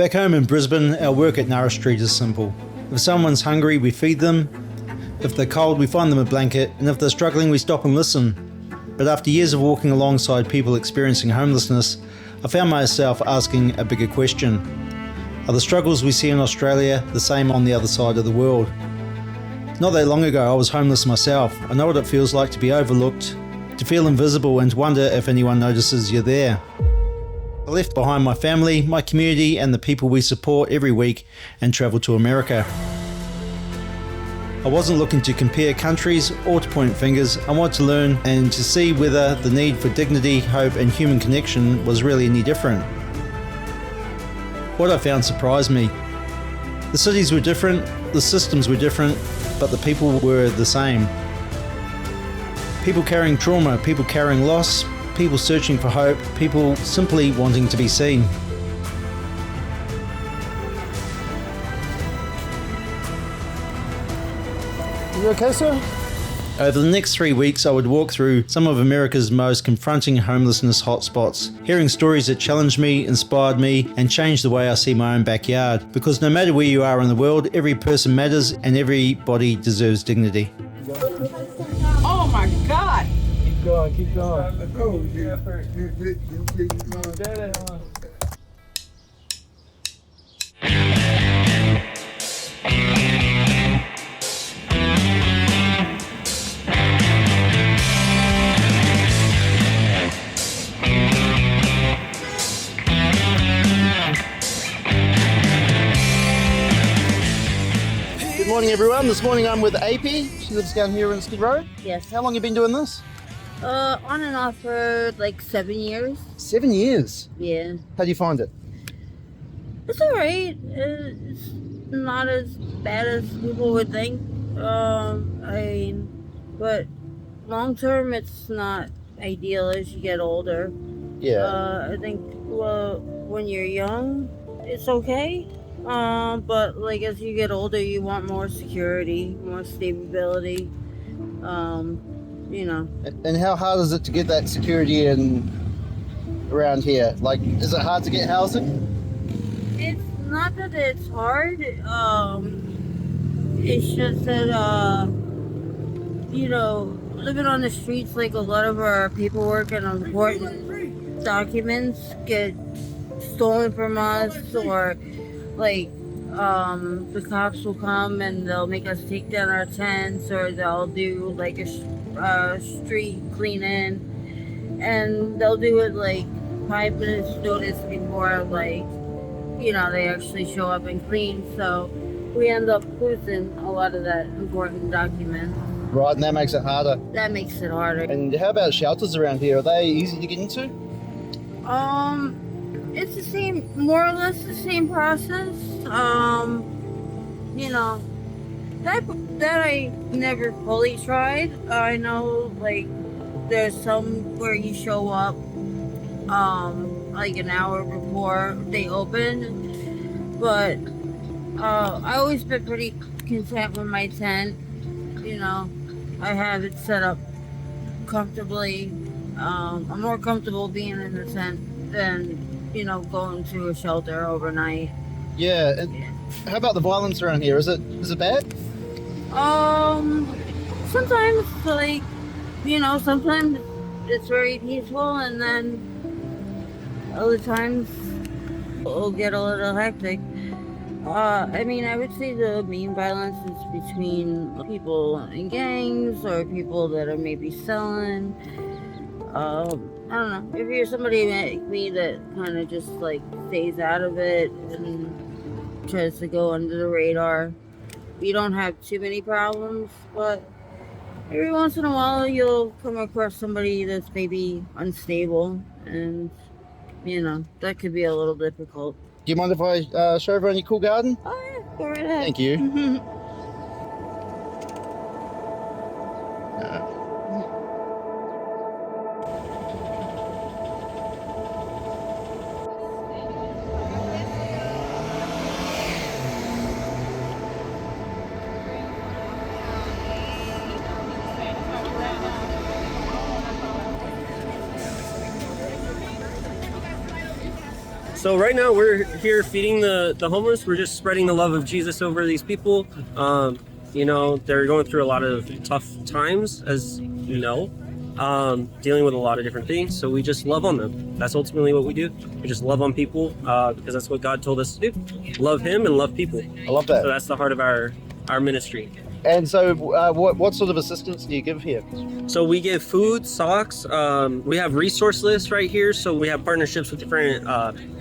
Back home in Brisbane, our work at Nourish Street is simple. If someone's hungry, we feed them. If they're cold, we find them a blanket. And if they're struggling, we stop and listen. But after years of walking alongside people experiencing homelessness, I found myself asking a bigger question. Are the struggles we see in Australia the same on the other side of the world? Not that long ago, I was homeless myself. I know what it feels like to be overlooked, to feel invisible, and to wonder if anyone notices you're there. I left behind my family, my community, and the people we support every week and travelled to America. I wasn't looking to compare countries or to point fingers. I wanted to learn and to see whether the need for dignity, hope, and human connection was really any different. What I found surprised me. The cities were different, the systems were different, but the people were the same. People carrying trauma, people carrying loss, people searching for hope, people simply wanting to be seen. You okay, sir? Over the next 3 weeks, I would walk through some of America's most confronting homelessness hotspots, hearing stories that challenged me, inspired me, and changed the way I see my own backyard. Because no matter where you are in the world, every person matters and everybody deserves dignity. Oh my God! Keep going, keep going. Good morning, everyone. This morning I'm with AP. She lives down here in Skid Row. Yes. How long have you been doing this? On and off for like 7 years. 7 year. Yeah. How do you find it? It's alright. It's not as bad as people would think. But long term, it's not ideal as you get older. Yeah. I think when you're young, it's okay. But like as you get older, you want more security, more stability. And how hard is it to get that security in around here? Like, is it hard to get housing? It's not that it's hard. It's just that living on the streets, like a lot of our paperwork and important documents get stolen from us, or like the cops will come and they'll make us take down our tents, or they'll do like a street cleaning, and they'll do it like 5 minutes notice before they actually show up and clean. So we end up losing a lot of that important document. Right, and that makes it harder. That makes it harder. And how about shelters around here? Are they easy to get into? It's the same, more or less the same process. That I never fully tried. I know like there's some where you show up like an hour before they open, but I always been pretty content with my tent. I have it set up comfortably. I'm more comfortable being in the tent than going to a shelter overnight. Yeah. And how about the violence around here? Is it bad? Sometimes sometimes it's very peaceful, and then other times it'll get a little hectic. I would say the main violence is between people in gangs or people that are maybe selling. I don't know. If you're somebody like me that kind of just like stays out of it and tries to go under the radar, you don't have too many problems. But every once in a while, you'll come across somebody that's maybe unstable, and that could be a little difficult. Do you mind if I show everyone your cool garden? Oh yeah, go right ahead. Thank you. So right now we're here feeding the homeless. We're just spreading the love of Jesus over these people. You know, they're going through a lot of tough times, as you know, dealing with a lot of different things. So we just love on them. That's ultimately what we do. We just love on people because that's what God told us to do. Love Him and love people. I love that. So that's the heart of our ministry. And so, what sort of assistance do you give here? So we give food, socks. We have resource lists right here. So we have partnerships with different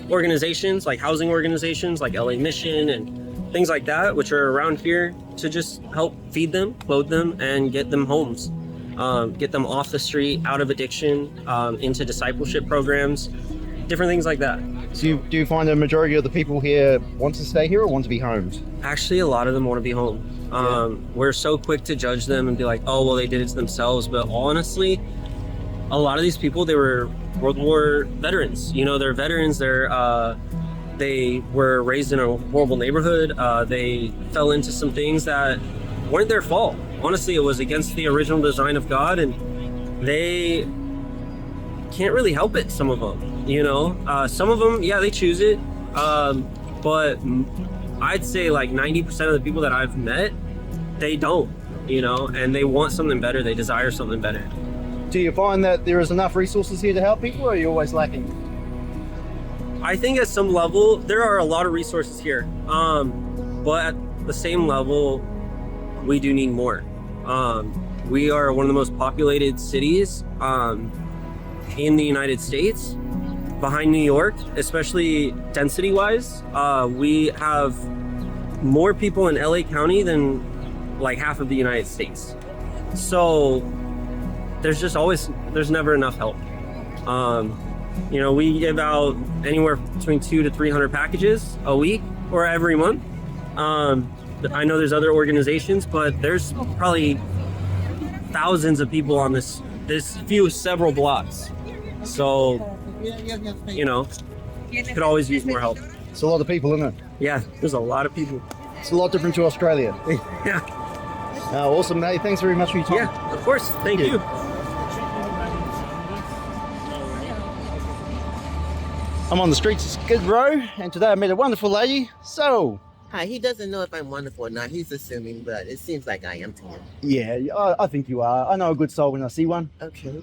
organizations, like housing organizations, like LA Mission and things like that, which are around here to just help feed them, clothe them, and get them homes. Get them off the street, out of addiction, into discipleship programs, different things like that. So do you find the majority of the people here want to stay here or want to be homed? Actually, a lot of them want to be home. We're so quick to judge them and be like, oh, well, they did it to themselves. But honestly, a lot of these people, they were World War veterans. You know, they're veterans. They were raised in a horrible neighborhood. They fell into some things that weren't their fault. Honestly, it was against the original design of God, and they can't really help it, some of them, you know? Some of them, yeah, they choose it, but I'd say like 90% of the people that I've met, they don't, you know, and they want something better, they desire something better. Do you find that there is enough resources here to help people, or are you always lacking? I think at some level, there are a lot of resources here, but at the same level, we do need more. We are one of the most populated cities in the United States, behind New York, especially density-wise. We have more people in LA County than like half of the United States. So there's never enough help. You know, we give out anywhere between 200 to 300 packages a week or every month. I know there's other organizations, but there's probably thousands of people on this several blocks. So, you know, could always use more help. It's a lot of people, isn't it? Yeah, there's a lot of people. It's a lot different to Australia. Yeah. Awesome. Hey, thanks very much for your time. Yeah, of course. Thank you. I'm on the streets of Skid Row, and today I met a wonderful lady. So, Hi, he doesn't know if I'm wonderful or not. He's assuming, but it seems like I am to him. yeah, I think you are. I know a good soul when I see one. Okay.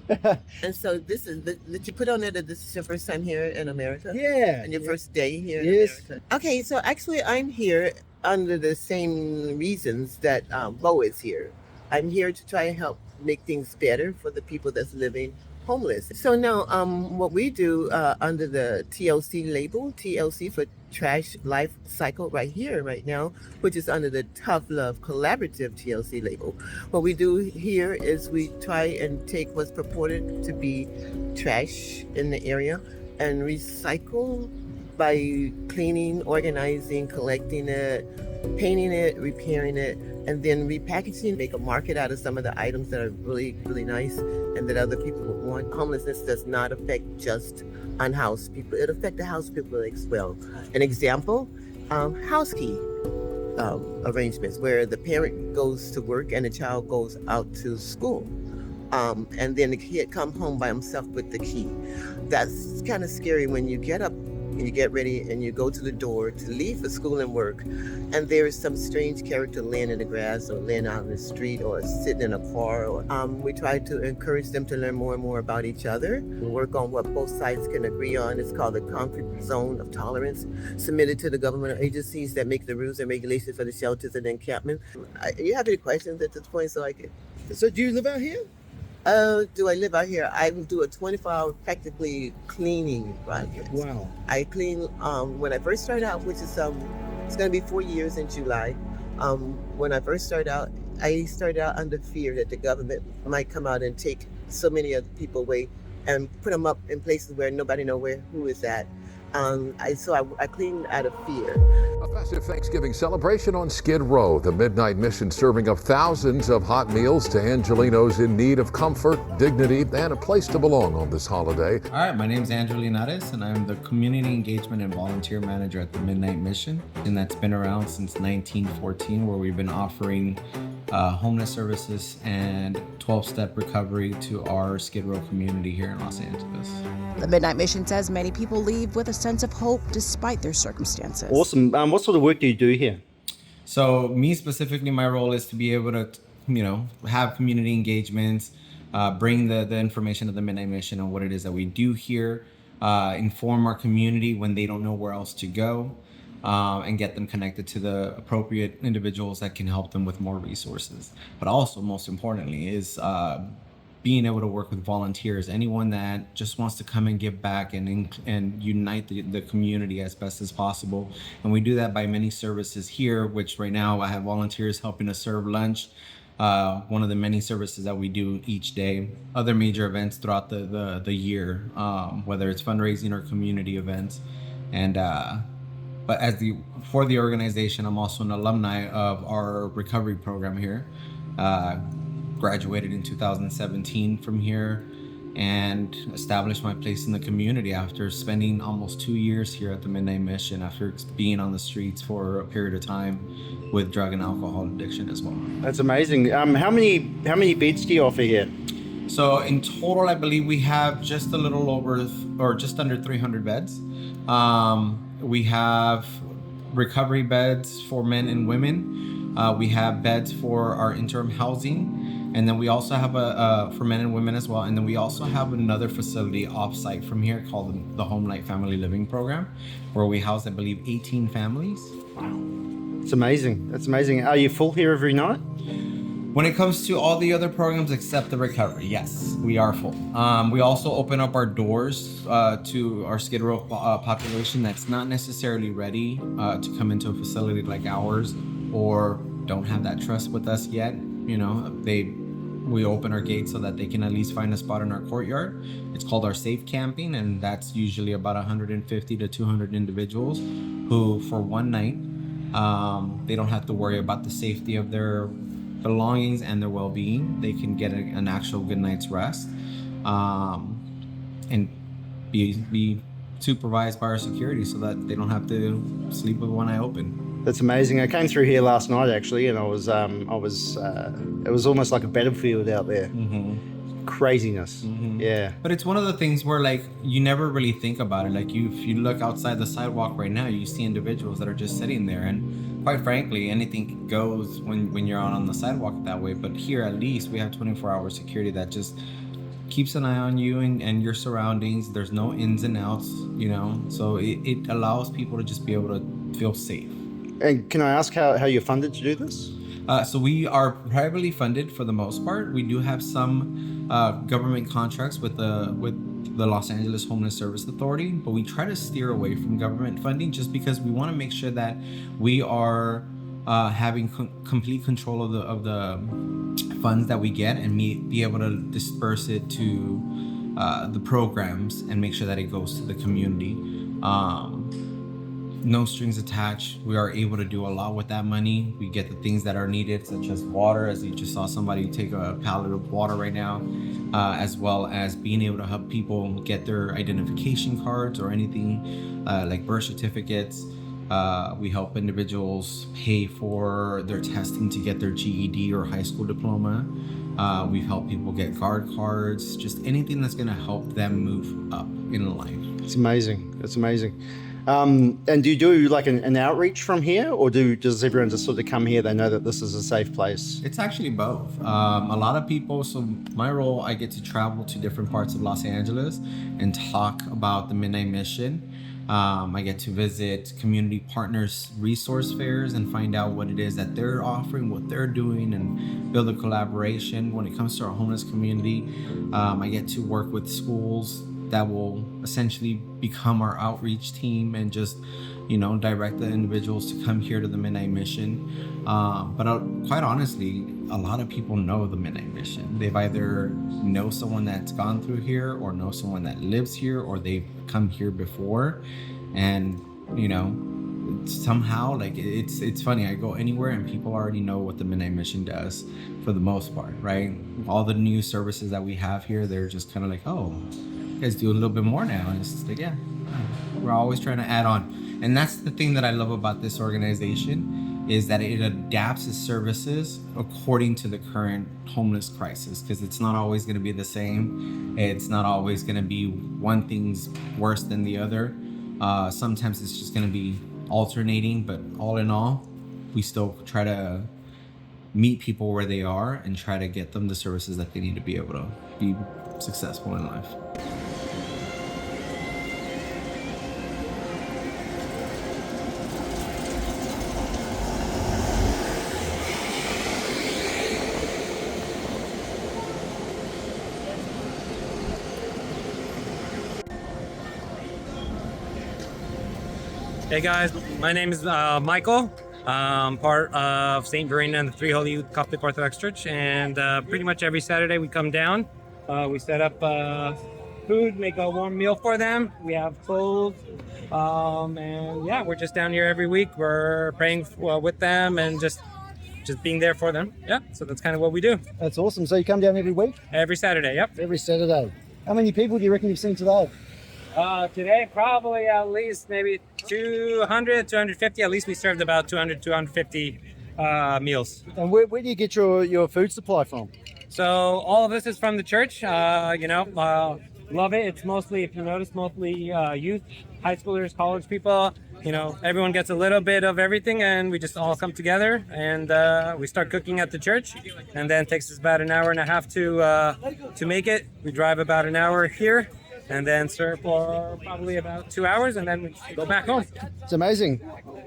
And so this is, did you put on there that this is your first time here in America? Yeah. And your first day here Yes. in America? Okay, so actually I'm here under the same reasons that Beau is here. I'm here to try and help make things better for the people that's living homeless. So now what we do under the TLC label, TLC for Trash Life Cycle right here, right now, which is under the Tough Love Collaborative TLC label. What we do here is we try and take what's purported to be trash in the area and recycle by cleaning, organizing, collecting it, painting it, repairing it, and then repackaging, make a market out of some of the items that are really, really nice and that other people would want. Homelessness does not affect just unhoused people. It affects the housed people as well. An example, house key arrangements where the parent goes to work and the child goes out to school. And then the kid come home by himself with the key. That's kind of scary when you get up and you get ready and you go to the door to leave for school and work, and there is some strange character laying in the grass or laying out in the street or sitting in a car. We try to encourage them to learn more and more about each other and work on what both sides can agree on. It's called the Comfort Zone of Tolerance, submitted to the government agencies that make the rules and regulations for the shelters and encampment. You have any questions at this point so I can... So do you live out here? Do I live out here? I will do a 24-hour practically cleaning project. Wow. I clean when I first started out, which is it's going to be 4 years in July. When I first started out, I started out under fear that the government might come out and take so many other people away and put them up in places where nobody knows who is at. I cleaned out of fear. A festive Thanksgiving celebration on Skid Row. The Midnight Mission serving up thousands of hot meals to Angelinos in need of comfort, dignity, and a place to belong on this holiday. All right, my name is Andrew Linares, and I'm the Community Engagement and Volunteer Manager at the Midnight Mission. And that's been around since 1914, where we've been offering homeless services and 12-step recovery to our Skid Row community here in Los Angeles. The Midnight Mission says many people leave with a sense of hope despite their circumstances. Awesome. What sort of work do you do here? So me specifically, my role is to be able to, have community engagements, bring the information of the Midnight Mission and what it is that we do here, inform our community when they don't know where else to go, and get them connected to the appropriate individuals that can help them with more resources. But also, most importantly, is being able to work with volunteers, anyone that just wants to come and give back and unite the community as best as possible. And we do that by many services here, which right now I have volunteers helping us serve lunch, one of the many services that we do each day. Other major events throughout the year, whether it's fundraising or community events. And but for the organization, I'm also an alumni of our recovery program here. Graduated in 2017 from here and established my place in the community after spending almost 2 years here at the Midnight Mission, after being on the streets for a period of time with drug and alcohol addiction as well. That's amazing. How many beds do you offer here? So in total, I believe we have just a little over or just under 300 beds. We have recovery beds for men and women. We have beds for our interim housing. And then we also have for men and women as well. And then we also have another facility off-site from here called the Home Light Family Living Program, where we house, I believe, 18 families. Wow. It's amazing. That's amazing. Are you full here every night? When it comes to all the other programs except the recovery, yes, we are full. We also open up our doors to our Skid Row population that's not necessarily ready to come into a facility like ours or don't have that trust with us yet. We open our gates so that they can at least find a spot in our courtyard. It's called our safe camping, and that's usually about 150 to 200 individuals who, for one night, they don't have to worry about the safety of their belongings and their well-being. They can get an actual good night's rest, and be supervised by our security so that they don't have to sleep with one eye open. That's amazing. I came through here last night actually, and it was almost like a battlefield out there. Mm-hmm. Craziness. Mm-hmm. Yeah. But it's one of the things where you never really think about it. If you look outside the sidewalk right now, you see individuals that are just sitting there, and quite frankly, anything goes when you're out on the sidewalk that way. But here, at least, we have 24-hour security that just keeps an eye on you and your surroundings. There's no ins and outs, so it allows people to just be able to feel safe. And can I ask how you're funded to do this? So we are privately funded for the most part. We do have some government contracts with the Los Angeles Homeless Service Authority, but we try to steer away from government funding just because we want to make sure that we are having complete control of the funds that we get and be able to disperse it to the programs and make sure that it goes to the community. No strings attached. We are able to do a lot with that money. We get the things that are needed, such as water, as you just saw somebody take a pallet of water right now, as well as being able to help people get their identification cards or anything like birth certificates. We help individuals pay for their testing to get their GED or high school diploma. We've helped people get guard cards, just anything that's going to help them move up in life. It's amazing. It's amazing. And do you do like an outreach from here, or does everyone just sort of come here? They know that this is a safe place. It's actually both. A lot of people, so my role, I get to travel to different parts of Los Angeles and talk about the Midnight Mission. I get to visit community partners resource fairs and find out what it is that they're offering, what they're doing, and build a collaboration. When it comes to our homeless community, I get to work with schools that will essentially become our outreach team and just, direct the individuals to come here to the Midnight Mission. But quite honestly, a lot of people know the Midnight Mission. They've either know someone that's gone through here or know someone that lives here, or they've come here before. And, somehow it's funny. I go anywhere and people already know what the Midnight Mission does for the most part, right? All the new services that we have here, they're just kind of like, oh, you guys do a little bit more now. And it's just like, yeah, we're always trying to add on. And that's the thing that I love about this organization. is that it adapts its services according to the current homeless crisis, because it's not always going to be the same. It's not always going to be one thing's worse than the other. Sometimes it's just going to be alternating, but all in all, we still try to meet people where they are and try to get them the services that they need to be able to be successful in life. Hey guys, my name is Michael. I'm part of St. Verena and the Three Holy Coptic Orthodox Church, and pretty much every Saturday we come down. We set up food, make a warm meal for them. We have clothes, and yeah, we're just down here every week. We're praying with them and just being there for them. Yeah, so that's kind of what we do. That's awesome. So you come down every week? Every Saturday, yep. Every Saturday. How many people do you reckon you've seen today? Today, probably at least maybe 200, 250. At least we served about 200, 250 meals. And where do you get your food supply from? So all of this is from the church. Love it. It's mostly, if you notice, mostly youth, high schoolers, college people. Everyone gets a little bit of everything, and we just all come together and we start cooking at the church. And then it takes us about an hour and a half to make it. We drive about an hour here, and then serve for probably about 2 hours, and then we go back home. It's amazing.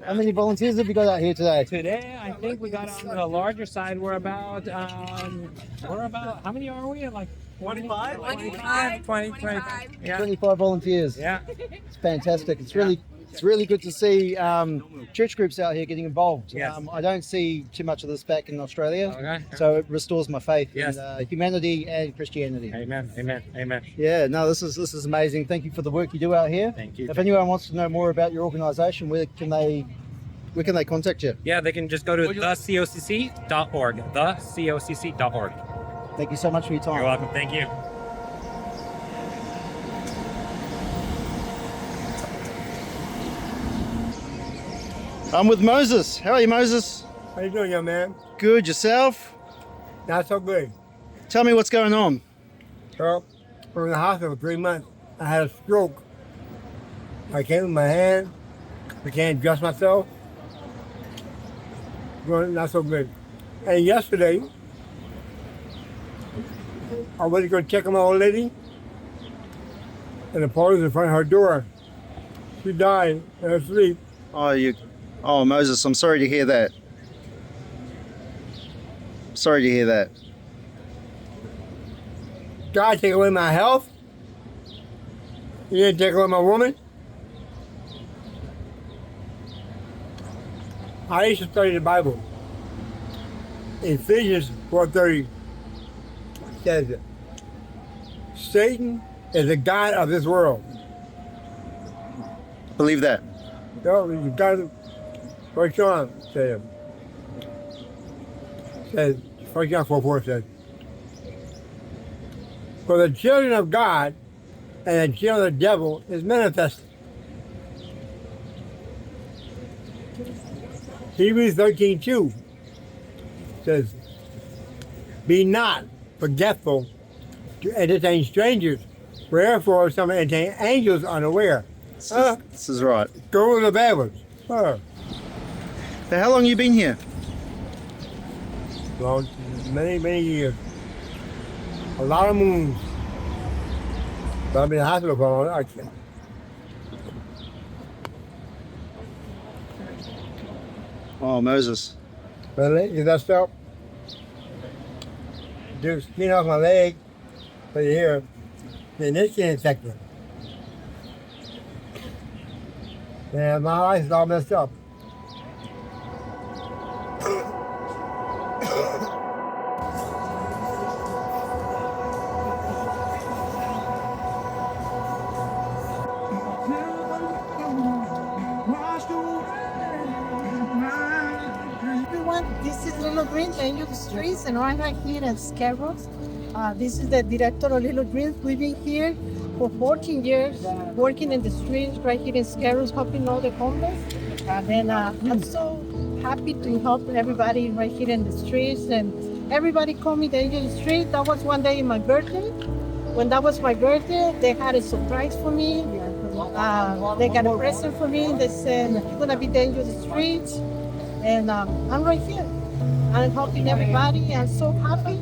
How many volunteers have you got out here today? Today, I think we got on the larger side. We're about, how many are we? Like 25? 25. Yeah. 25 volunteers. Yeah. It's fantastic. It's really good to see church groups out here getting involved. Yes. I don't see too much of this back in Australia, Okay. so it restores my faith Yes. in humanity and Christianity. Amen. Amen. Amen. Yeah, no, this is amazing. Thank you for the work you do out here. Thank you. If anyone wants to know more about your organisation, where can they contact you? Yeah, they can just go to thecocc.org. Thecocc.org. Thank you so much for your time. You're welcome. Thank you. I'm with Moses. How are you, Moses? How you doing, young man? Good. Yourself? Not so good. Tell me what's going on. So, we're in the hospital for 3 months. I had a stroke. I can't move my hand. I can't adjust myself. Not so good. And yesterday, I went to go check on my old lady, and the police in front of her door. She died in her sleep. Oh, Moses, I'm sorry to hear that. Sorry to hear that. God take away my health. He didn't take away my woman. I used to study the Bible. Ephesians 4:30 says it. Satan is the god of this world. Believe that. No, you got to. First John says, 1 John 4:4 says, for the children of God and the children of the devil is manifested. Hebrews 13:2 says, be not forgetful to entertain strangers, wherefore some entertain angels unaware. This is right. Go to the bad ones. So how long you been here? Well, many years. A lot of moons. But I've been in the hospital for a long time. Oh, Moses. My leg is messed up. Took skin off my leg, right here. And this skin infected. And my life is all messed up. This is Little Dreams, Angel Streets, and I'm right here at Scarecrows. This is the director of Little Dreams. We've been here for 14 years, working in the streets right here in Scarecrows, helping all the homeless. And then I'm so happy to help everybody right here in the streets, and everybody call me the angel of the street. That was one day in my birthday. When that was my birthday, they had a surprise for me. They got a present for me. They said, "You're gonna be the angel of the streets," and I'm right here. I'm helping everybody. I'm so happy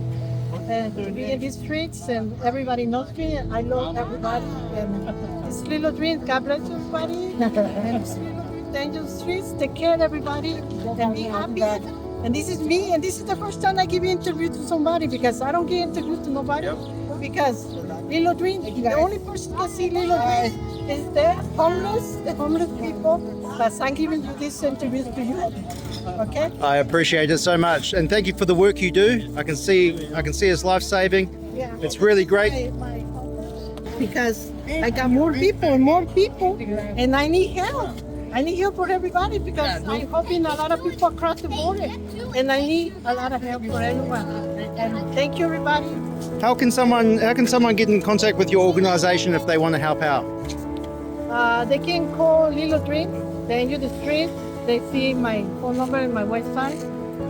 to be in these streets, and everybody knows me. I love everybody. And it's little dreams. God bless everybody. And it's little dreams, the angel of the streets. Take care of everybody and be happy. And this is me. And this is the first time I give an interview to somebody, because I don't give interviews to nobody. Because little dreams, the only person can see little dreams is the homeless people. But I'm giving you this interview to you. Okay. I appreciate it so much, and thank you for the work you do. I can see it's life-saving. Yeah. It's really great. Because I got more people, and I need help. I need help for everybody, because I'm helping a lot of people across the border, and I need a lot of help for everyone. And thank you, everybody. How can someone get in contact with your organization if they want to help out? They can call Little Dream, the Angel of the Street. They see my phone number and my website,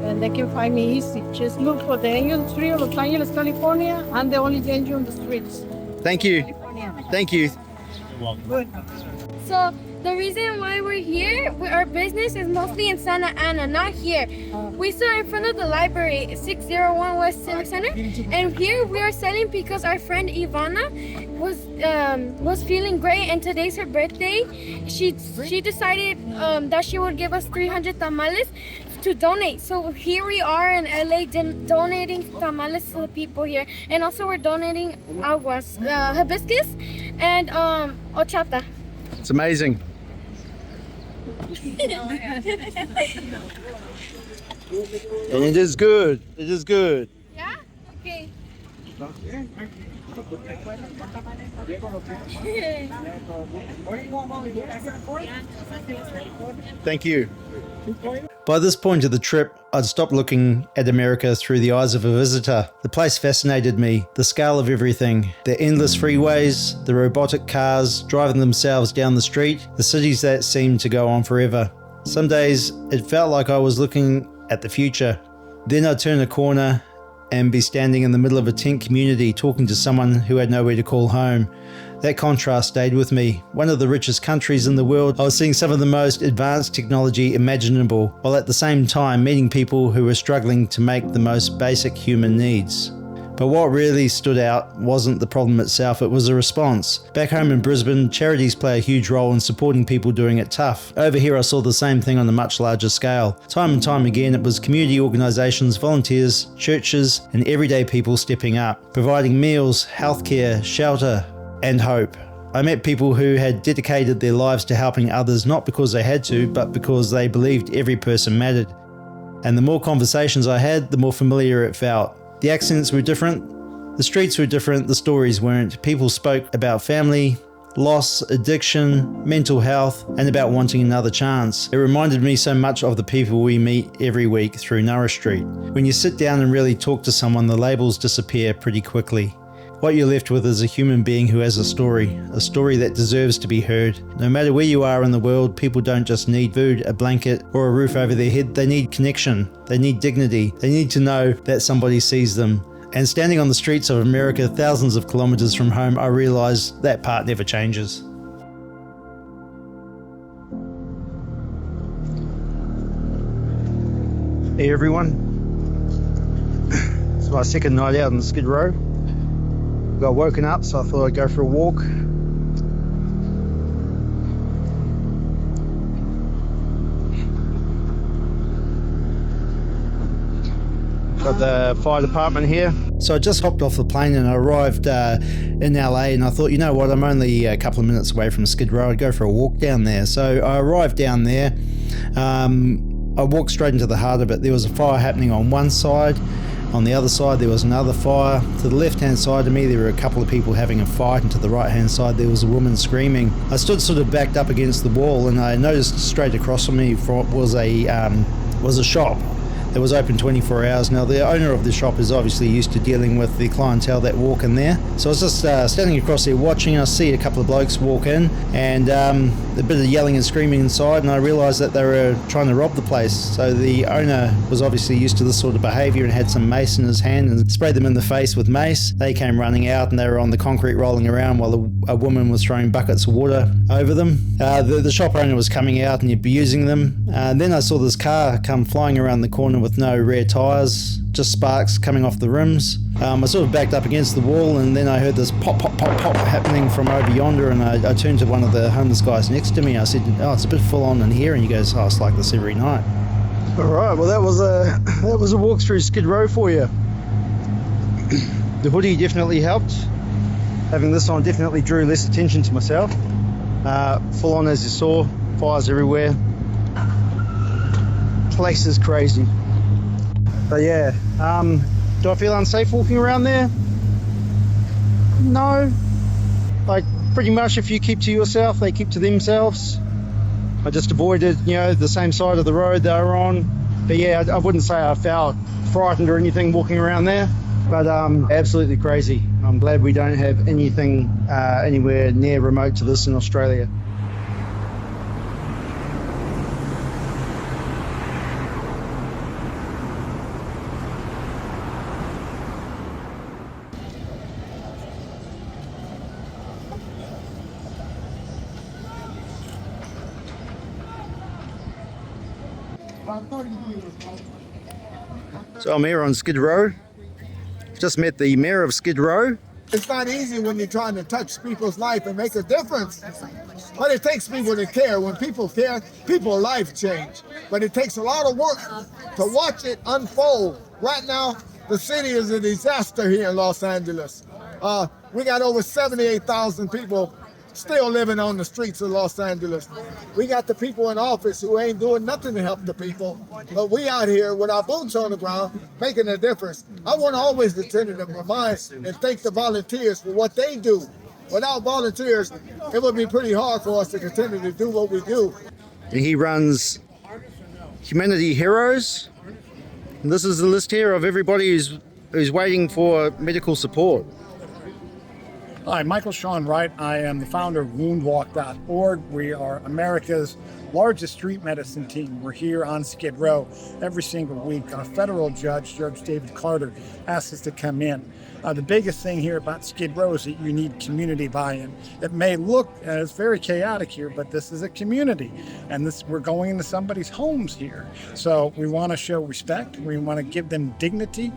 and they can find me easy. Just look for the Angel of the Street, Los Angeles, California. I'm the only angel on the streets. Thank you. Thank you. Good. So the reason why we're here, our business is mostly in Santa Ana, not here. We saw in front of the library, 601 West Civic Center, and here we are selling because our friend Ivana was feeling great, and today's her birthday. She decided that she would give us 300 tamales to donate. So here we are in LA donating tamales to the people here, and also we're donating aguas, hibiscus, and horchata. It's amazing. And it is good. It is good. Yeah? Okay. Thank you. By this point of the trip, I'd stopped looking at America through the eyes of a visitor. The place fascinated me, the scale of everything, the endless freeways, the robotic cars driving themselves down the street, the cities that seemed to go on forever. Some days it felt like I was looking at the future. Then I'd turn a corner and be standing in the middle of a tent community talking to someone who had nowhere to call home. That contrast stayed with me. One of the richest countries in the world, I was seeing some of the most advanced technology imaginable, while at the same time meeting people who were struggling to make the most basic human needs. But what really stood out wasn't the problem itself, it was a response. Back home in Brisbane, charities play a huge role in supporting people doing it tough. Over here I saw the same thing on a much larger scale. Time and time again it was community organisations, volunteers, churches and everyday people stepping up, providing meals, healthcare, shelter and hope. I met people who had dedicated their lives to helping others not because they had to, but because they believed every person mattered. And the more conversations I had, the more familiar it felt. The accents were different, the streets were different, the stories weren't. People spoke about family, loss, addiction, mental health, and about wanting another chance. It reminded me so much of the people we meet every week through Nourish Street. When you sit down and really talk to someone, the labels disappear pretty quickly. What you're left with is a human being who has a story that deserves to be heard. No matter where you are in the world, people don't just need food, a blanket, or a roof over their head. They need connection. They need dignity. They need to know that somebody sees them. And standing on the streets of America, thousands of kilometers from home, I realized that part never changes. Hey everyone. It's my second night out on Skid Row. Got woken up, so I thought I'd go for a walk. Got the fire department here. So I just hopped off the plane and I arrived in LA, and I thought, you know what, I'm only a couple of minutes away from Skid Row, I'd go for a walk down there. So I arrived down there, I walked straight into the heart of it. There was a fire happening on one side. On the other side there was another fire. To the left hand side of me there were a couple of people having a fight, and to the right hand side there was a woman screaming. I stood sort of backed up against the wall, and I noticed straight across from me was a shop. that was open 24 hours. Now, the owner of the shop is obviously used to dealing with the clientele that walk in there. So I was just standing across there watching. I see a couple of blokes walk in, and a bit of yelling and screaming inside, and I realised that they were trying to rob the place. So the owner was obviously used to this sort of behaviour and had some mace in his hand and sprayed them in the face with mace. They came running out, and they were on the concrete rolling around while a woman was throwing buckets of water over them. The shop owner was coming out and abusing them. Then I saw this car come flying around the corner with no rear tyres, just sparks coming off the rims. I sort of backed up against the wall, and then I heard this pop, pop, pop, pop happening from over yonder, and I turned to one of the homeless guys next to me. I said, "Oh, it's a bit full on in here," and he goes, "Oh, it's like this every night." All right, well that was a walk through Skid Row for you. The hoodie definitely helped. Having this on definitely drew less attention to myself. Full on, as you saw, fires everywhere. Place is crazy. But yeah, do I feel unsafe walking around there? No. Like, pretty much if you keep to yourself, they keep to themselves. I just avoided, the same side of the road they were on. But yeah, I wouldn't say I felt frightened or anything walking around there. But absolutely crazy. I'm glad we don't have anything anywhere near remote to this in Australia. So I'm here on Skid Row. Just met the mayor of Skid Row. It's not easy when you're trying to touch people's life and make a difference. But it takes people to care. When people care, people's life change. But it takes a lot of work to watch it unfold. Right now, the city is a disaster here in Los Angeles. We got over 78,000 people still living on the streets of Los Angeles. We got the people in office who ain't doing nothing to help the people, but we out here with our boots on the ground making a difference. I want to always continue to remind and thank the volunteers for what they do. Without volunteers, it would be pretty hard for us to continue to do what we do. And he runs Humanity Heroes. And this is the list here of everybody who's waiting for medical support. Hi, Michael Sean Wright. I am the founder of woundwalk.org. We are America's largest street medicine team. We're here on Skid Row every single week. Our federal judge, Judge David Carter, asked us to come in. The biggest thing here about Skid Row is that you need community buy-in. It may look, it's very chaotic here, but this is a community, and we're going into somebody's homes here. So we want to show respect. We want to give them dignity.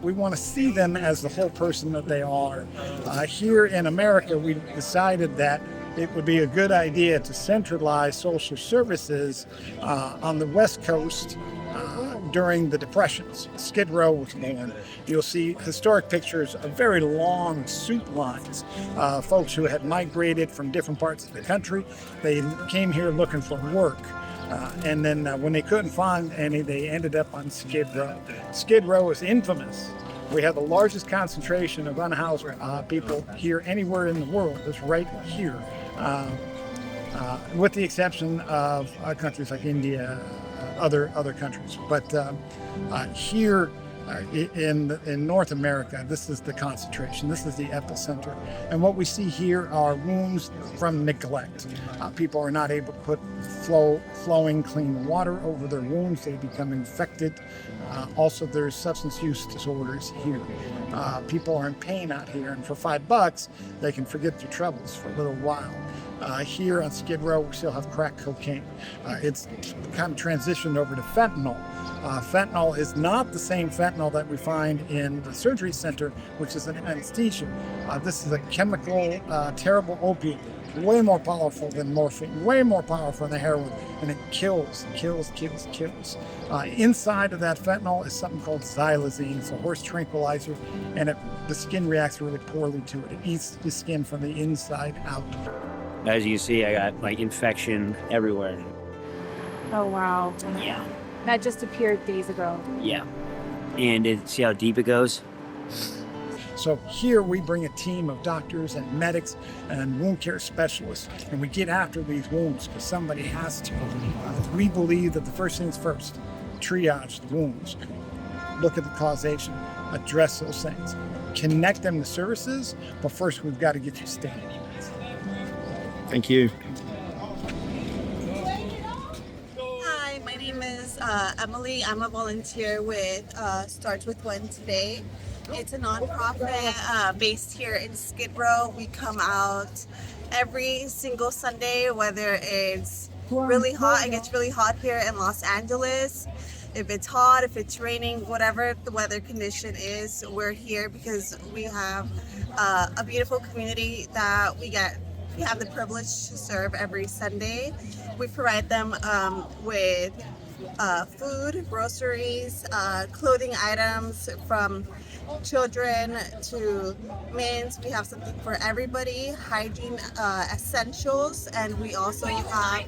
We want to see them as the whole person that they are. Here in America, we decided that it would be a good idea to centralize social services on the West Coast during the Depressions. Skid Row was born. You'll see historic pictures of very long soup lines. Folks who had migrated from different parts of the country, they came here looking for work. And then when they couldn't find any, they ended up on Skid Row. Skid Row is infamous. We have the largest concentration of unhoused people here anywhere in the world. It's right here, with the exception of countries like India, other countries. But here in North America, this is the concentration. This is the epicenter. And what we see here are wounds from neglect. People are not able to put flowing clean water over their wounds. They become infected. Also, there's substance use disorders here. People are in pain out here, and for $5, they can forget their troubles for a little while. Here on Skid Row, we still have crack cocaine. It's kind of transitioned over to fentanyl. Fentanyl is not the same fentanyl that we find in the surgery center, which is an anesthesia. This is a chemical, terrible opiate, way more powerful than morphine, way more powerful than heroin, and it kills. Inside of that fentanyl is something called xylazine. It's a horse tranquilizer, and the skin reacts really poorly to it. It eats the skin from the inside out. As you see, I got infection everywhere. Oh, wow. Yeah. That just appeared days ago. Yeah. And see how deep it goes? So here we bring a team of doctors and medics and wound care specialists, and we get after these wounds because somebody has to. We believe that the first things first. triage the wounds, look at the causation, address those things, connect them to services, but first we've got to get you stable. Thank you. Hi, my name is Emily. I'm a volunteer with Starts With One Today. It's a nonprofit based here in Skid Row. We come out every single Sunday, whether it's really hot. It gets really hot here in Los Angeles. If it's hot, if it's raining, whatever the weather condition is, we're here because we have a beautiful community that we have the privilege to serve every Sunday. We provide them with food, groceries, clothing items, from children to men's. We have something for everybody, hygiene essentials, and we also have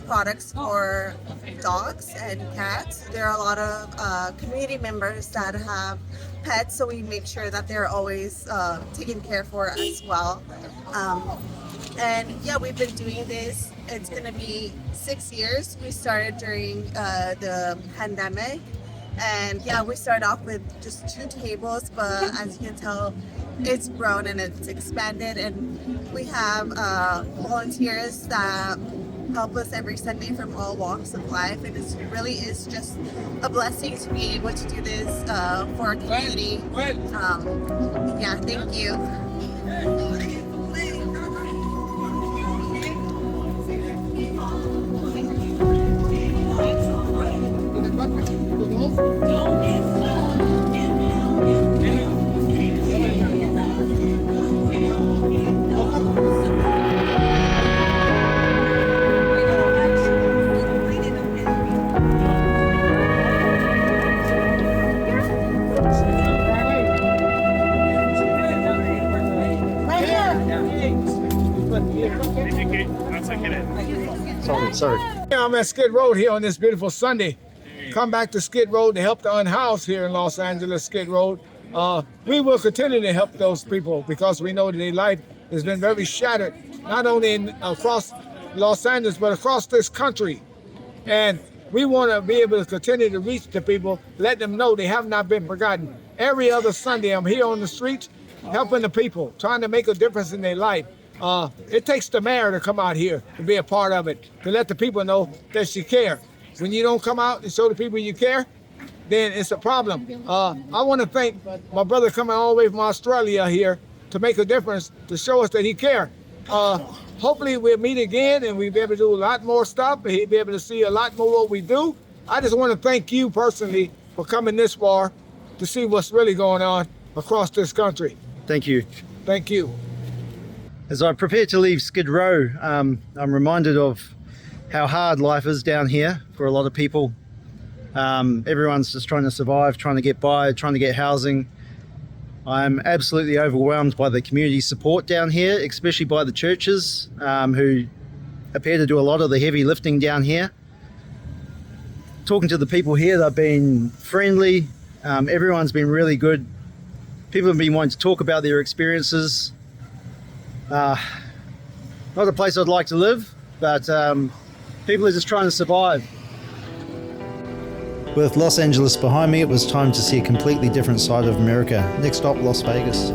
products for dogs and cats. There are a lot of community members that have pets, so we make sure that they're always taken care for as well. And yeah, we've been doing this. It's gonna be 6 years. We started during the pandemic. And yeah, we started off with just 2 tables, but as you can tell, it's grown and it's expanded. And we have volunteers that help us every Sunday from all walks of life. And it really is just a blessing to be able to do this for our community. Yeah, thank you. Sorry. Yeah, I'm at Skid Row here on this beautiful Sunday. Come back to Skid Row to help the unhoused here in Los Angeles, Skid Row. We will continue to help those people because we know that their life has been very shattered, not only across Los Angeles, but across this country. And we want to be able to continue to reach the people, let them know they have not been forgotten. Every other Sunday, I'm here on the streets helping the people, trying to make a difference in their life. It takes the mayor to come out here to be a part of it, to let the people know that she cares. When you don't come out and show the people you care, then it's a problem. I want to thank my brother coming all the way from Australia here to make a difference, to show us that he cares. Hopefully we'll meet again and we'll be able to do a lot more stuff and he'll be able to see a lot more what we do. I just want to thank you personally for coming this far to see what's really going on across this country. Thank you. Thank you. As I prepare to leave Skid Row, I'm reminded of how hard life is down here for a lot of people. Everyone's just trying to survive, trying to get by, trying to get housing. I'm absolutely overwhelmed by the community support down here, especially by the churches who appear to do a lot of the heavy lifting down here. Talking to the people here, they've been friendly. Everyone's been really good. People have been wanting to talk about their experiences. Not a place I'd like to live, but people are just trying to survive. With Los Angeles behind me, it was time to see a completely different side of America. Next stop, Las Vegas.